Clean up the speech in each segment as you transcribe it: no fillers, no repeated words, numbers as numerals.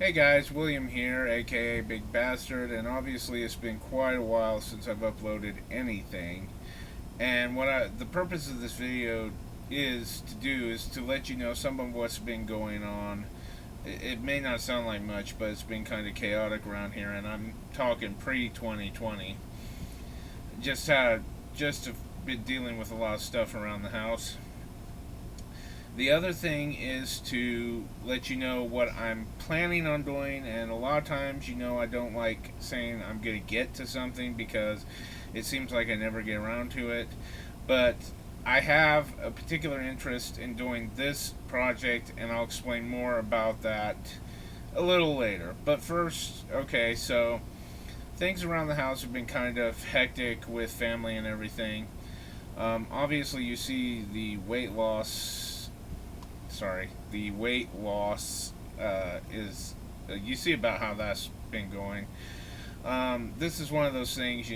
Hey guys, William here, aka Big Bastard, and obviously it's been quite a while since I've uploaded anything. And the purpose of this video is to let you know some of what's been going on. It may not sound like much, but it's been kind of chaotic around here, and I'm talking pre-2020. Just have been dealing with a lot of stuff around the house. The other thing is to let you know what I'm planning on doing, and a lot of times, I don't like saying I'm going to get to something because it seems like I never get around to it. But I have a particular interest in doing this project, and I'll explain more about that a little later. But first, okay, so things around the house have been kind of hectic with family and everything. Obviously, you see the weight loss is you see about how that's been going. This is one of those things,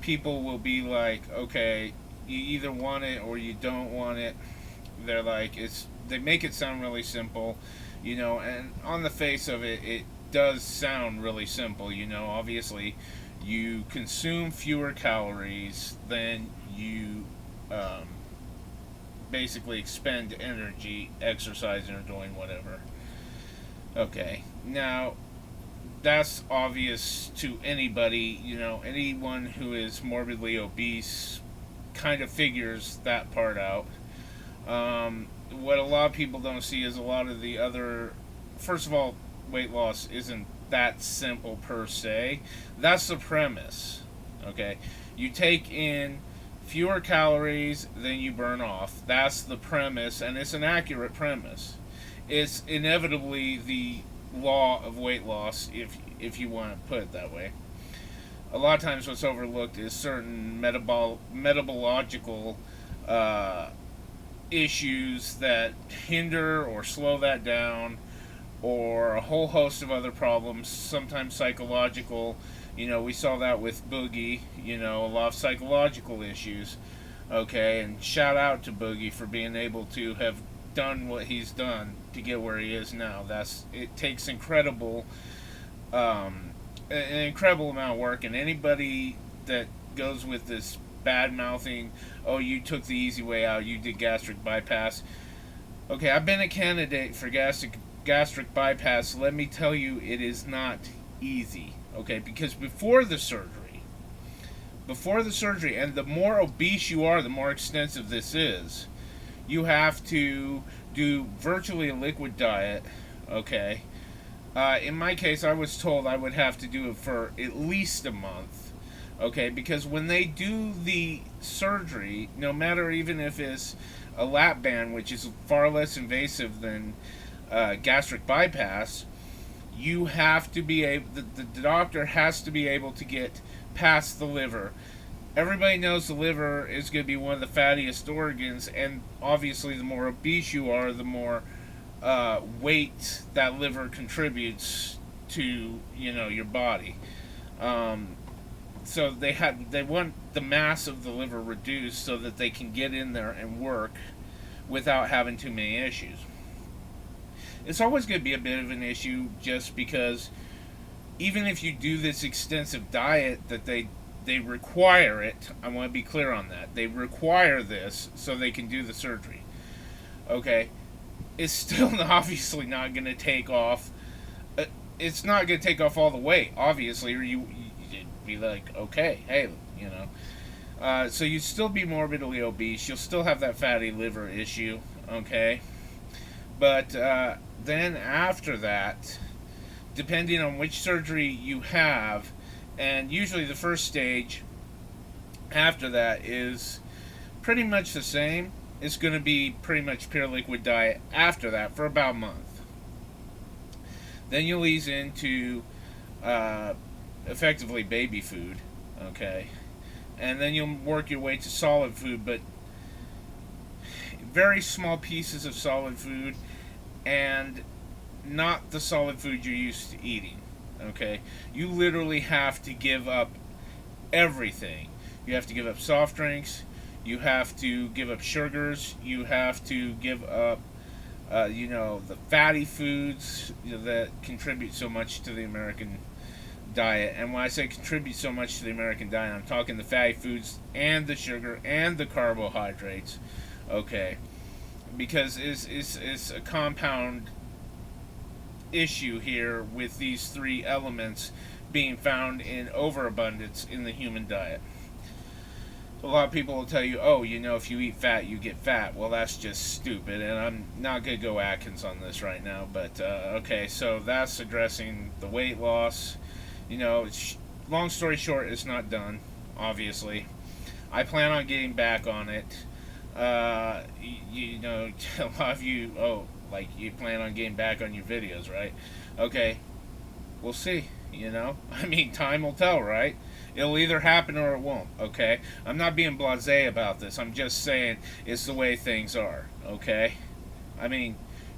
people will be like, okay, you either want it or you don't want it. They're like, they make it sound really simple, and on the face of it, it does sound really simple. Obviously, you consume fewer calories than you basically expend energy exercising or doing whatever. Okay, now that's obvious to anybody, anyone who is morbidly obese kind of figures that part out. What a lot of people don't see is a lot of the other. First of all, weight loss isn't that simple per se. That's the premise. Okay, you take in fewer calories than you burn off. That's the premise, and it's an accurate premise. It's inevitably the law of weight loss, if you want to put it that way. A lot of times, what's overlooked is certain metabological issues that hinder or slow that down, or a whole host of other problems. Sometimes psychological. We saw that with Boogie, a lot of psychological issues. Okay, and shout out to Boogie for being able to have done what he's done to get where he is now. It takes an incredible amount of work, and anybody that goes with this bad mouthing, oh, you took the easy way out, you did gastric bypass. Okay, I've been a candidate for gastric bypass. Let me tell you, it is not easy. Okay, because before the surgery, and the more obese you are, the more extensive this is, you have to do virtually a liquid diet. Okay, in my case, I was told I would have to do it for at least a month. Okay, because when they do the surgery, no matter even if it's a lap band, which is far less invasive than gastric bypass, you have to be able, the doctor has to be able to get past the liver. Everybody knows the liver is going to be one of the fattiest organs, and obviously the more obese you are, the more weight that liver contributes to, your body. So they want the mass of the liver reduced so that they can get in there and work without having too many issues. It's always going to be a bit of an issue just because even if you do this extensive diet that they require it, I want to be clear on that. They require this so they can do the surgery. Okay, it's still obviously not going to take off. It's not going to take off all the weight, obviously, or you'd be like, okay, hey, so you'd still be morbidly obese. You'll still have that fatty liver issue, okay? But then after that, depending on which surgery you have, and usually the first stage after that is pretty much the same. It's going to be pretty much pure liquid diet after that for about a month. Then you'll ease into effectively baby food, okay? And then you'll work your way to solid food, but very small pieces of solid food, and not the solid food you're used to eating. Okay, you literally have to give up everything. You have to give up soft drinks. You have to give up sugars. You have to give up the fatty foods that contribute so much to the American diet. And when I say contribute so much to the American diet, I'm talking the fatty foods and the sugar and the carbohydrates. Okay, because it's a compound issue here with these three elements being found in overabundance in the human diet. A lot of people will tell you, oh, if you eat fat, you get fat. Well, that's just stupid, and I'm not going to go Atkins on this right now. But, okay, so that's addressing the weight loss. Long story short, it's not done, obviously. I plan on getting back on it. A lot of you, you plan on getting back on your videos, right? Okay, we'll see, time will tell, right? It'll either happen or it won't, okay? I'm not being blasé about this. I'm just saying it's the way things are, okay?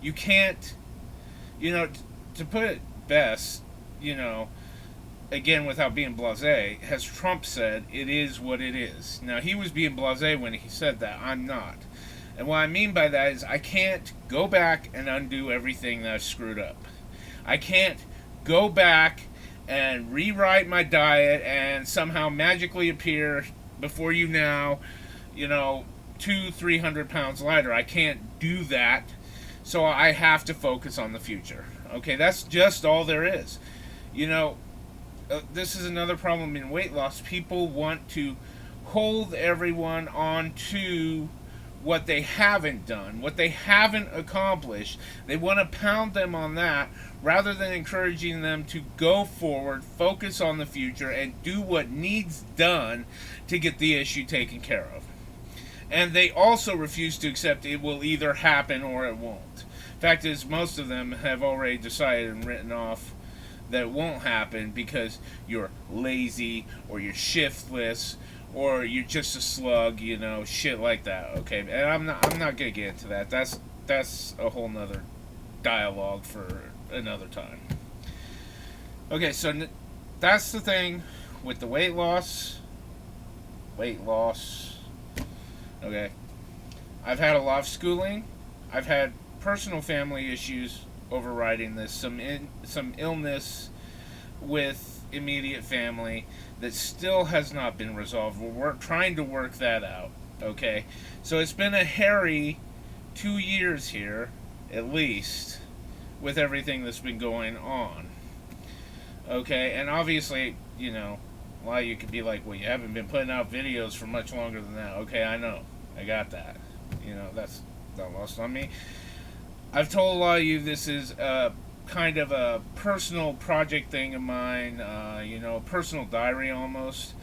You can't, to put it best, again, without being blasé, as Trump said, it is what it is. Now, he was being blasé when he said that. I'm not. And what I mean by that is I can't go back and undo everything that I've screwed up. I can't go back and rewrite my diet and somehow magically appear before you now, 200-300 pounds lighter. I can't do that, so I have to focus on the future. Okay, that's just all there is. This is another problem in weight loss. People want to hold everyone on to what they haven't done, what they haven't accomplished. They want to pound them on that rather than encouraging them to go forward, focus on the future, and do what needs done to get the issue taken care of. And they also refuse to accept it will either happen or it won't. Fact is, most of them have already decided and written off that it won't happen because you're lazy or you're shiftless or you're just a slug, shit like that. Okay, and I'm not gonna get into that. That's a whole nother dialogue for another time. Okay, so that's the thing with the weight loss. Okay, I've had a lot of schooling. I've had personal family issues overriding this. Some illness with immediate family that still has not been resolved. We're trying to work that out. Okay, so it's been a hairy 2 years here, at least, with everything that's been going on. Okay, and obviously, a lot of you could be like, well, you haven't been putting out videos for much longer than that. Okay, I know. I got that. That's not lost on me. I've told a lot of you this is kind of a personal project thing of mine, personal diary almost.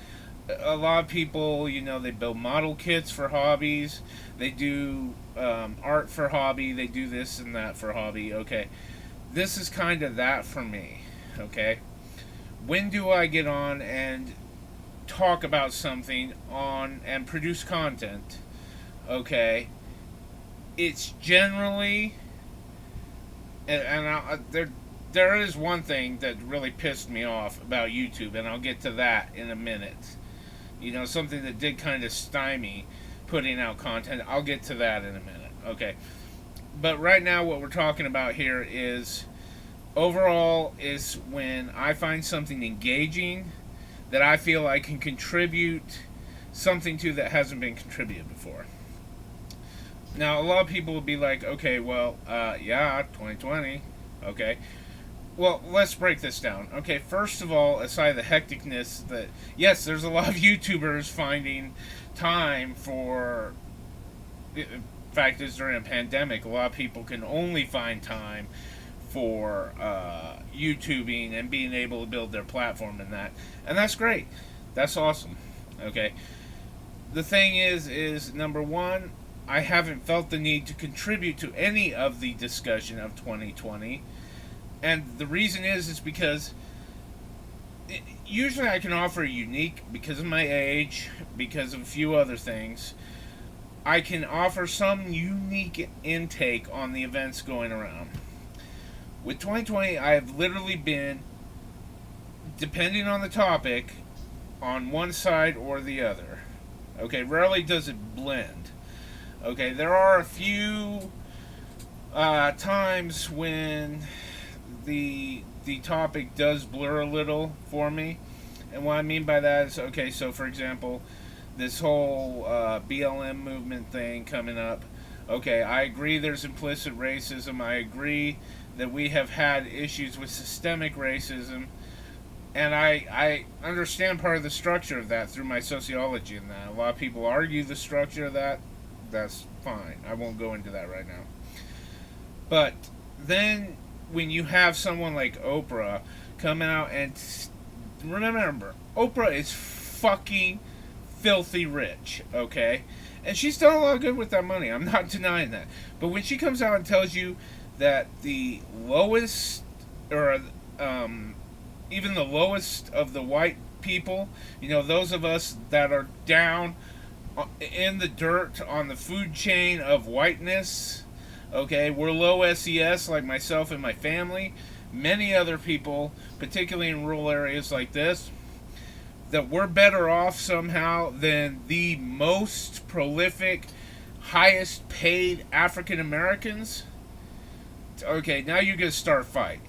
A lot of people, they build model kits for hobbies. They do art for hobby. They do this and that for hobby. Okay, this is kind of that for me. Okay, when do I get on and talk about something and produce content? Okay, it's generally, there is one thing that really pissed me off about YouTube, and I'll get to that in a minute. Something that did kind of stymie putting out content. I'll get to that in a minute. Okay, but right now what we're talking about here is overall is when I find something engaging that I feel I can contribute something to that hasn't been contributed before. Now, a lot of people will be like, okay, well, 2020, okay. Well, let's break this down. Okay, first of all, aside the hecticness that, yes, there's a lot of YouTubers finding time for, in fact, is during a pandemic, a lot of people can only find time for YouTubing and being able to build their platform in that. And that's great. That's awesome. Okay. The thing is number one, I haven't felt the need to contribute to any of the discussion of 2020. And the reason is because usually I can offer unique, because of my age, because of a few other things, I can offer some unique intake on the events going around. With 2020, I have literally been, depending on the topic, on one side or the other. Okay, rarely does it blend. Okay, there are a few times when the topic does blur a little for me. And what I mean by that is, okay, so for example, this whole BLM movement thing coming up. Okay, I agree there's implicit racism. I agree that we have had issues with systemic racism. And I understand part of the structure of that through my sociology and that. A lot of people argue the structure of that. That's fine. I won't go into that right now. But then when you have someone like Oprah come out and remember, Oprah is fucking filthy rich, okay? And she's done a lot of good with that money. I'm not denying that. But when she comes out and tells you that the lowest, or even the lowest of the white people, those of us that are down in the dirt on the food chain of whiteness, okay, we're low SES, like myself and my family, many other people, particularly in rural areas like this, that we're better off somehow than the most prolific, highest paid African Americans. Okay, now you're going to start a fight.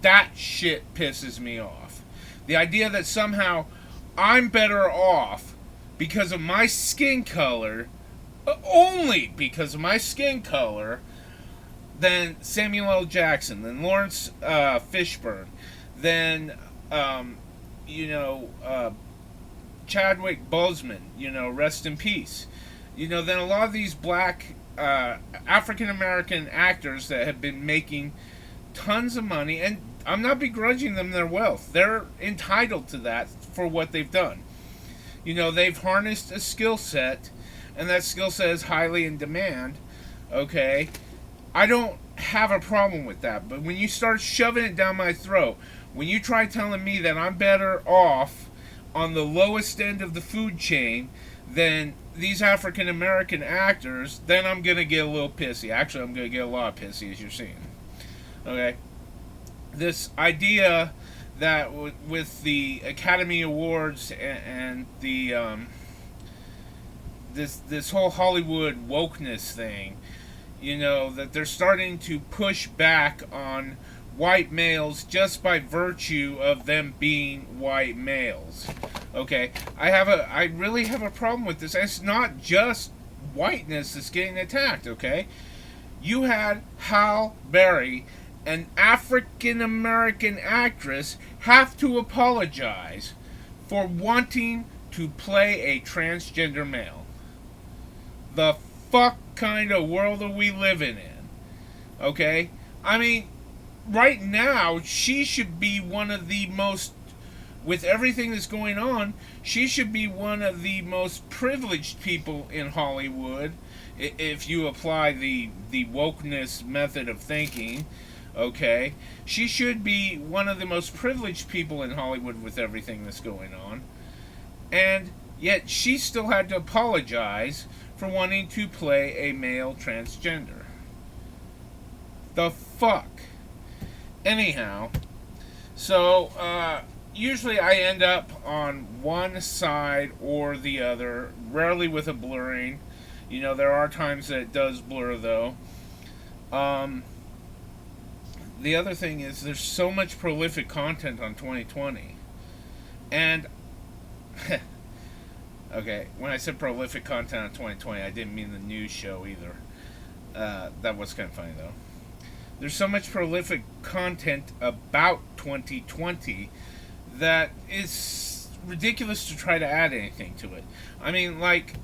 That shit pisses me off. The idea that somehow I'm better off because of my skin color, only because of my skin color, than Samuel L. Jackson, than Lawrence Fishburne, than Chadwick Boseman, rest in peace. Then a lot of these black African American actors that have been making tons of money, and I'm not begrudging them their wealth. They're entitled to that for what they've done. They've harnessed a skill set, and that skill set is highly in demand. Okay, I don't have a problem with that. But when you start shoving it down my throat, when you try telling me that I'm better off on the lowest end of the food chain than these African American actors, then I'm going to get a little pissy. Actually, I'm going to get a lot pissy, as you're seeing. Okay? This idea that with the Academy Awards and the this whole Hollywood wokeness thing, that they're starting to push back on white males just by virtue of them being white males. Okay, I really have a problem with this. It's not just whiteness that's getting attacked. Okay, you had Halle Berry, an African American actress, have to apologize for wanting to play a transgender male. The fuck kind of world are we living in? Okay? I mean, right now, she should be one of the most, with everything that's going on, she should be one of the most privileged people in Hollywood, if you apply the wokeness method of thinking. Okay, she should be one of the most privileged people in Hollywood with everything that's going on. And yet she still had to apologize for wanting to play a male transgender. The fuck? Anyhow, so usually I end up on one side or the other, rarely with a blurring. There are times that it does blur, though. The other thing is there's so much prolific content on 2020. And, okay, when I said prolific content on 2020, I didn't mean the news show either. That was kind of funny, though. There's so much prolific content about 2020 that it's ridiculous to try to add anything to it. I mean, like,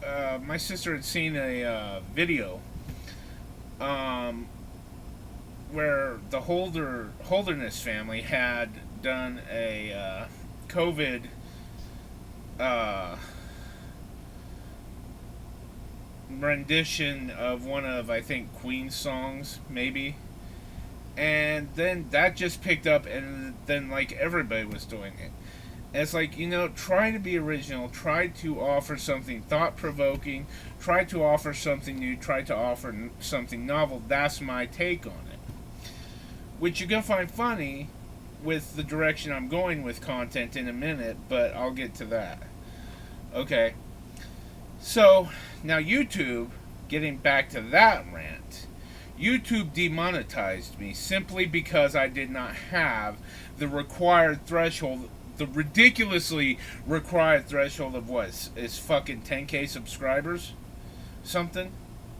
my sister had seen a video where the Holderness family had done a COVID rendition of one of, I think, Queen's songs, maybe. And then that just picked up, and then, like, everybody was doing it. And it's like, try to be original, try to offer something thought-provoking, try to offer something new, try to offer something novel. That's my take on it. Which you're going to find funny with the direction I'm going with content in a minute, but I'll get to that. Okay. So, now YouTube, getting back to that rant, YouTube demonetized me simply because I did not have the required threshold, the ridiculously required threshold of what is fucking 10K subscribers, something.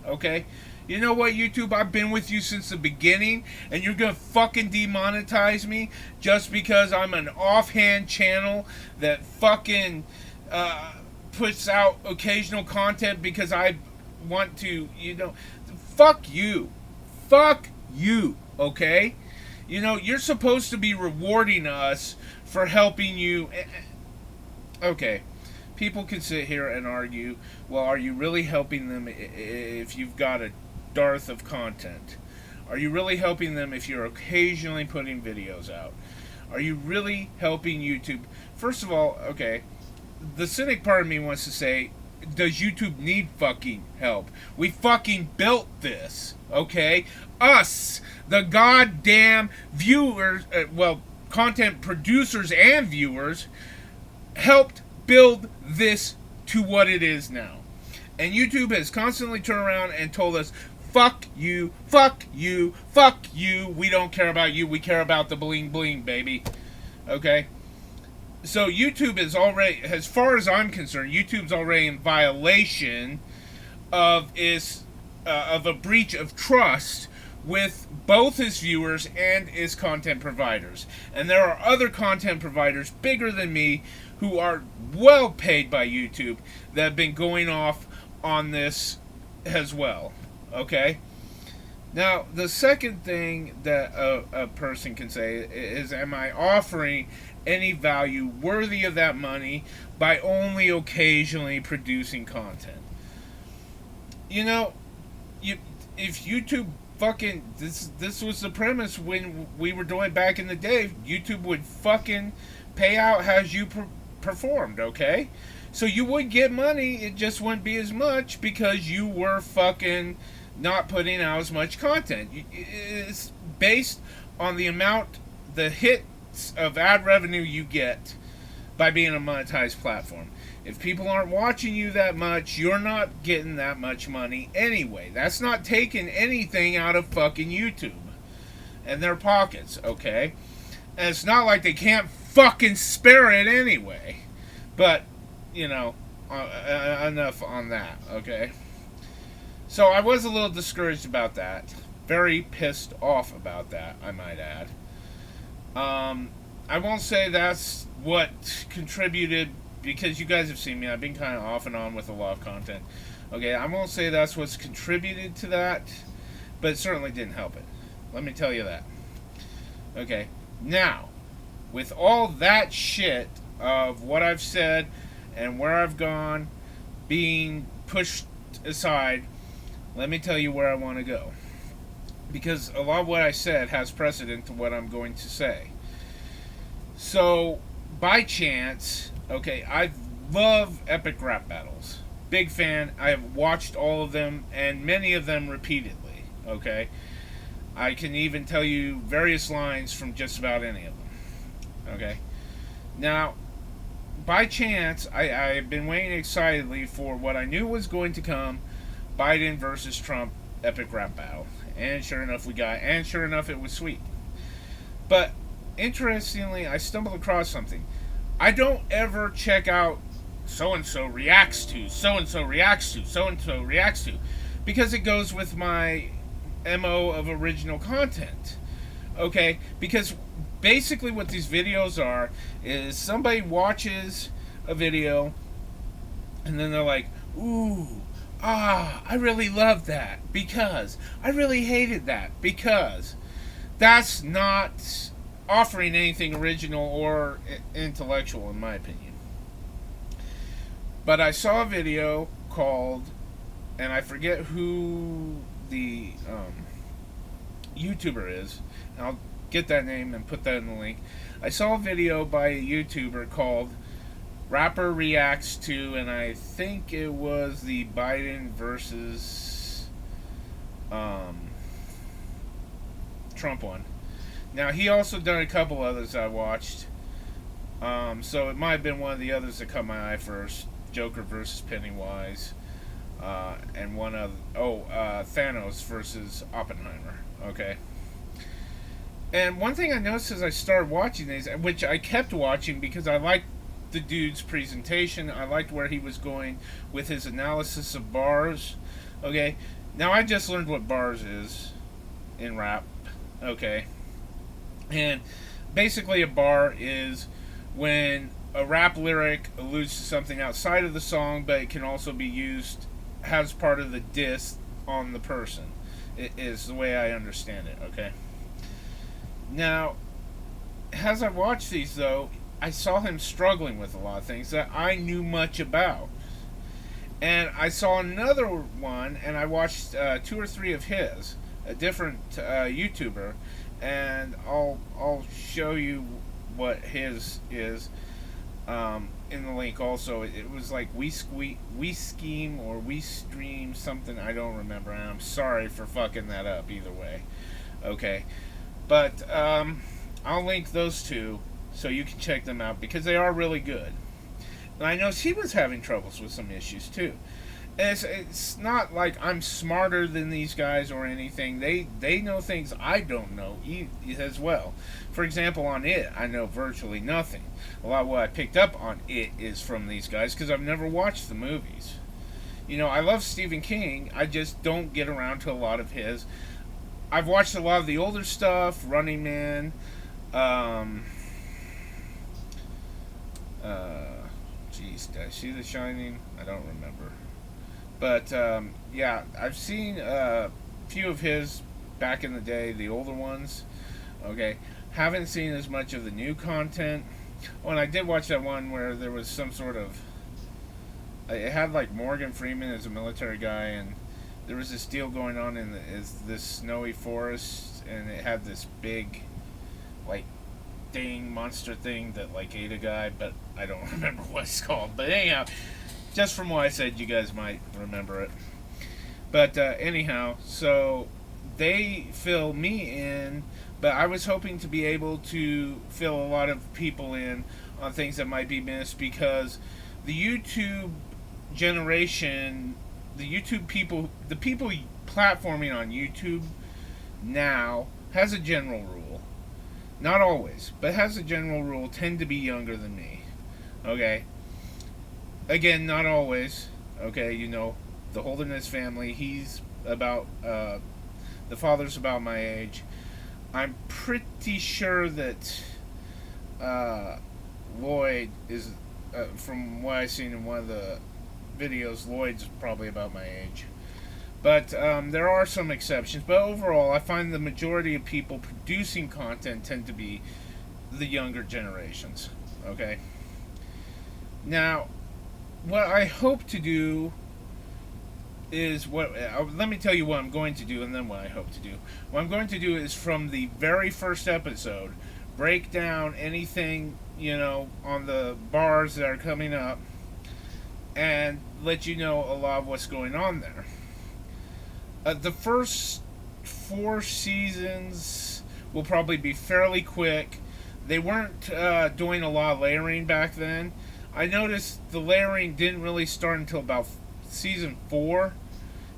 Okay, you know what, YouTube? I've been with you since the beginning, and you're gonna fucking demonetize me just because I'm an offhand channel that fucking puts out occasional content because I want to, fuck you. Fuck you, okay? You're supposed to be rewarding us for helping you. Okay, people can sit here and argue, well, are you really helping them if you've got a dearth of content? Are you really helping them if you're occasionally putting videos out? Are you really helping YouTube? First of all, okay, the cynic part of me wants to say, does YouTube need fucking help? We fucking built this, okay? Us, the goddamn viewers, content producers and viewers, helped build this to what it is now. And YouTube has constantly turned around and told us, fuck you, fuck you, fuck you. We don't care about you. We care about the bling bling, baby. Okay? So YouTube is already, as far as I'm concerned, YouTube's already in violation of a breach of trust with both his viewers and his content providers. And there are other content providers bigger than me who are well paid by YouTube that have been going off on this as well. Okay? Now, the second thing that a person can say is, am I offering any value worthy of that money by only occasionally producing content? If YouTube fucking, this was the premise when we were doing back in the day, YouTube would fucking pay out as you performed, okay? So you would get money, it just wouldn't be as much because you were fucking not putting out as much content. It's based on the amount, the hits of ad revenue you get by being a monetized platform. If people aren't watching you that much, you're not getting that much money anyway. That's not taking anything out of fucking YouTube and their pockets, okay? And it's not like they can't fucking spare it anyway. But, enough on that, okay? So I was a little discouraged about that. Very pissed off about that, I might add. I won't say that's what contributed, because you guys have seen me. I've been kind of off and on with a lot of content. Okay, I won't say that's what's contributed to that, but it certainly didn't help it. Let me tell you that. Okay, now, with all that shit of what I've said and where I've gone being pushed aside, let me tell you where I want to go. Because a lot of what I said has precedent to what I'm going to say. So, by chance, okay, I love epic rap battles. Big fan. I have watched all of them, and many of them repeatedly, okay? I can even tell you various lines from just about any of them, okay? Now, by chance, I've been waiting excitedly for what I knew was going to come, Biden versus Trump epic rap battle. And sure enough, it was sweet. But, interestingly, I stumbled across something. I don't ever check out so-and-so reacts to, so-and-so reacts to, so-and-so reacts to, because it goes with my MO of original content. Okay? Because basically what these videos are is somebody watches a video and then they're like, ooh, I really love that because I really hated that because that's not offering anything original or intellectual in my opinion. But I saw a video called, and I forget who the YouTuber is, and I'll get that name and put that in the link. I saw a video by a YouTuber called Rapper Reacts to, and I think it was the Biden versus Trump one. Now, he also done a couple others I watched, so it might have been one of the others that caught my eye first. Joker versus Pennywise. and one of Thanos versus Oppenheimer. Okay. And one thing I noticed as I started watching these, which I kept watching because I liked the dude's presentation, I liked where he was going with his analysis of bars. Okay, now I just learned what bars is in rap. Okay, and basically a bar is when a rap lyric alludes to something outside of the song, but it can also be used as part of the diss on the person. It is the way I understand it. Okay. Now, as I watched these, though, I saw him struggling with a lot of things that I knew much about. And I saw another one, and I watched 2 or 3 of his, a different YouTuber, and I'll show you what his is in the link. Also, it was like we scheme or we stream something. I don't remember, and I'm sorry for fucking that up. Either way, okay. But I'll link those two so you can check them out because they are really good. And I know she was having troubles with some issues too. And it's not like I'm smarter than these guys or anything. They know things I don't know as well. For example, on It, I know virtually nothing. A lot of what I picked up on It is from these guys because I've never watched the movies. You know, I love Stephen King. I just don't get around to a lot of his. I've watched a lot of the older stuff, Running Man, geez, did I see The Shining? I don't remember. But, yeah, I've seen a few of his back in the day, the older ones, okay. Haven't seen as much of the new content. Oh, and I did watch that one where there was some sort of, it had like Morgan Freeman as a military guy, and there was this deal going on in this snowy forest, and it had this big, like, monster thing that, like, ate a guy, but I don't remember what it's called. But anyhow, just from what I said, you guys might remember it. But anyhow, so they fill me in, but I was hoping to be able to fill a lot of people in on things that might be missed because the YouTube generation, the YouTube people, the people platforming on YouTube now has a general rule. Not always, but has a general rule, tend to be younger than me. Okay? Again, not always. Okay, you know, the Holderness family, he's about, the father's about my age. I'm pretty sure that Lloyd is, from what I've seen in one of the videos, Lloyd's probably about my age. But there are some exceptions. But overall, I find the majority of people producing content tend to be the younger generations. Okay? Now, what I hope to do is let me tell you what I'm going to do and then what I hope to do. What I'm going to do is from the very first episode, break down anything, you know, on the bars that are coming up and let you know a lot of what's going on there. The first 4 seasons will probably be fairly quick. They weren't doing a lot of layering back then. I noticed the layering didn't really start until about season 4,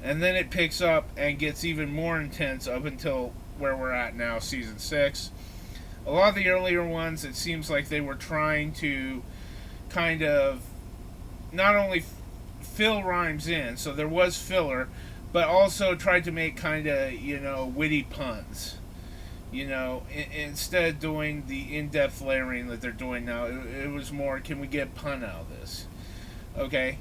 and then it picks up and gets even more intense up until where we're at now, season 6. A lot of the earlier ones, it seems like they were trying to kind of not only fill rhymes in, so there was filler, but also tried to make kind of, you know, witty puns. You know, instead of doing the in-depth layering that they're doing now, it was more, can we get pun out of this? Okay?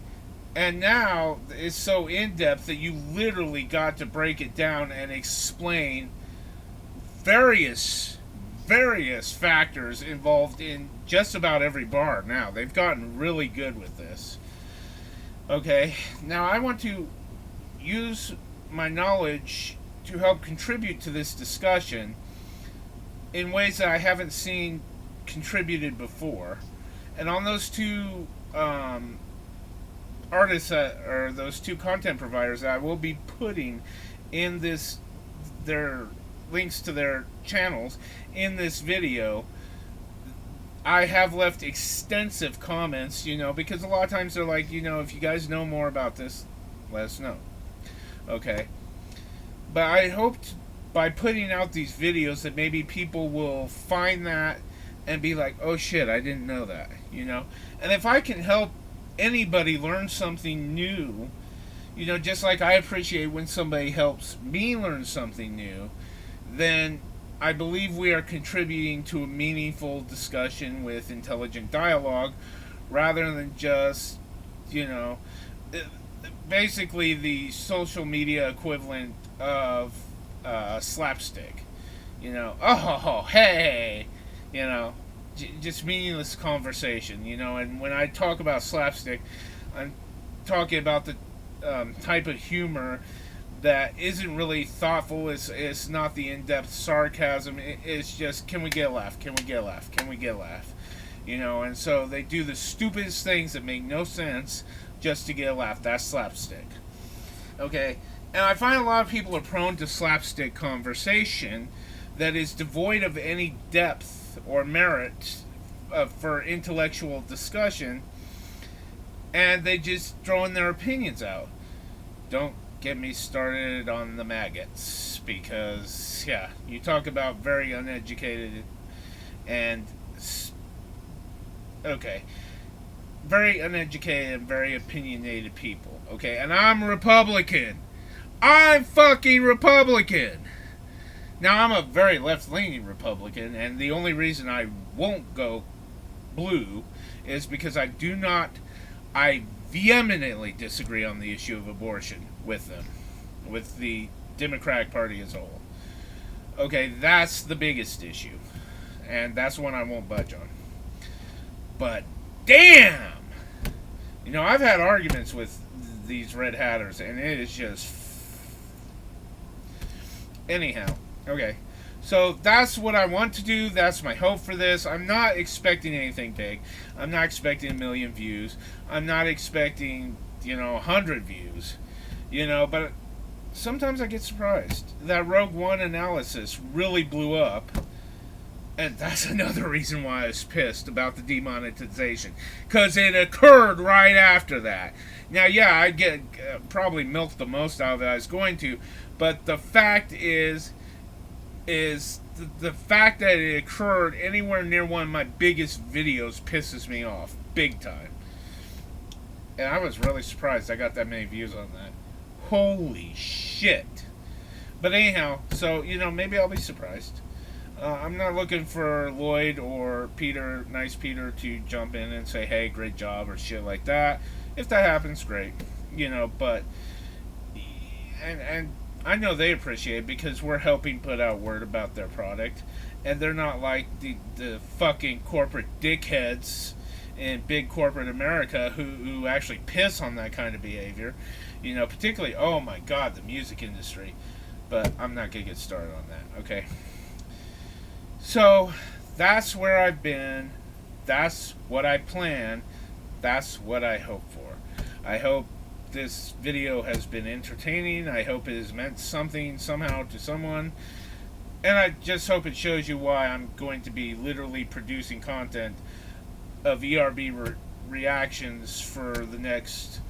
And now, it's so in-depth that you literally got to break it down and explain various factors involved in just about every bar now. They've gotten really good with this. Okay? Now, I want to use my knowledge to help contribute to this discussion in ways that I haven't seen contributed before. And on those two artists or those two content providers that I will be putting in this, their links to their channels in this video, I have left extensive comments, you know, because a lot of times they're like, you know, if you guys know more about this, let us know. Okay? But I hoped by putting out these videos that maybe people will find that and be like, oh shit, I didn't know that, you know? And if I can help anybody learn something new, you know, just like I appreciate when somebody helps me learn something new, then I believe we are contributing to a meaningful discussion with intelligent dialogue rather than just, you know, basically the social media equivalent of slapstick. You know, oh, hey, you know, just meaningless conversation, you know. And when I talk about slapstick, I'm talking about the type of humor that isn't really thoughtful. It's not the in-depth sarcasm. It's just, can we get a laugh? Can we get a laugh? Can we get a laugh? You know, and so they do the stupidest things that make no sense just to get a laugh. That's slapstick. Okay? And I find a lot of people are prone to slapstick conversation that is devoid of any depth or merit for intellectual discussion, and they just throw in their opinions out. Don't get me started on the maggots, because, yeah, you talk about very uneducated and, okay, very uneducated and very opinionated people, okay? And I'm Republican. I'm fucking Republican. Now, I'm a very left-leaning Republican, and the only reason I won't go blue is because I vehemently disagree on the issue of abortion with them, with the Democratic Party as a whole. Okay, that's the biggest issue, and that's one I won't budge on. But, damn! You know, I've had arguments with these Red Hatters, and it is just... Anyhow, okay. So that's what I want to do. That's my hope for this. I'm not expecting anything big. I'm not expecting 1 million views. I'm not expecting, 100 views. But sometimes I get surprised. That Rogue One analysis really blew up. And that's another reason why I was pissed about the demonetization. Because it occurred right after that. Now, yeah, I get probably milked the most out of it I was going to. But the fact is the fact that it occurred anywhere near one of my biggest videos pisses me off. Big time. And I was really surprised I got that many views on that. Holy shit. But anyhow, so, maybe I'll be surprised. I'm not looking for Lloyd or Peter, Nice Peter, to jump in and say, hey, great job, or shit like that. If that happens, great. But... And I know they appreciate it because we're helping put out word about their product. And they're not like the fucking corporate dickheads in big corporate America who actually piss on that kind of behavior. Particularly, oh my god, the music industry. But I'm not going to get started on that, okay? So, that's where I've been. That's what I plan. That's what I hope for. I hope this video has been entertaining. I hope it has meant something somehow to someone. And I just hope it shows you why I'm going to be literally producing content of ERB reactions for the next...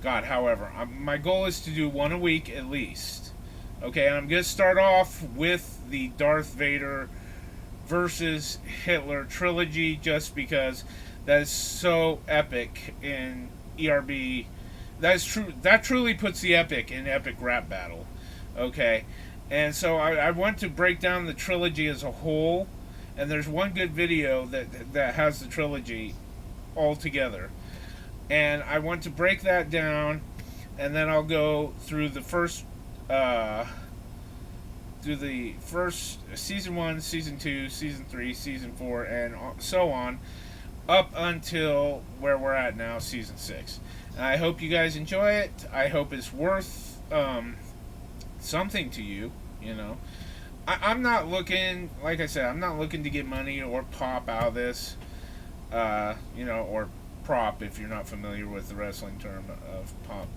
God, however. My goal is to do one a week at least. Okay, and I'm going to start off with the Darth Vader versus Hitler trilogy just because that is so epic in ERB. That is true. That truly puts the epic in epic rap battle. Okay, and so I want to break down the trilogy as a whole, and there's one good video that has the trilogy all together, and I want to break that down, and then I'll go through the first season 1, season 2, season 3, season 4, and so on, up until where we're at now, season 6. And I hope you guys enjoy it. I hope it's worth something to you, I'm not looking, like I said, I'm not looking to get money or pop out of this, or prop if you're not familiar with the wrestling term of pop.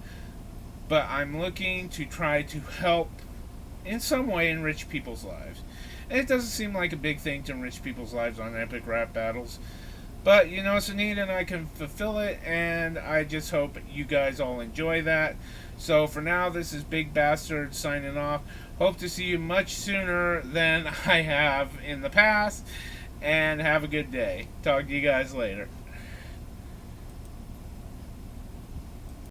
But I'm looking to try to help in some way enrich people's lives. And it doesn't seem like a big thing to enrich people's lives on epic rap battles. But you know, it's a need and I can fulfill it, and I just hope you guys all enjoy that. So for now, this is Big Bastard signing off. Hope to see you much sooner than I have in the past, and have a good day. Talk to you guys later.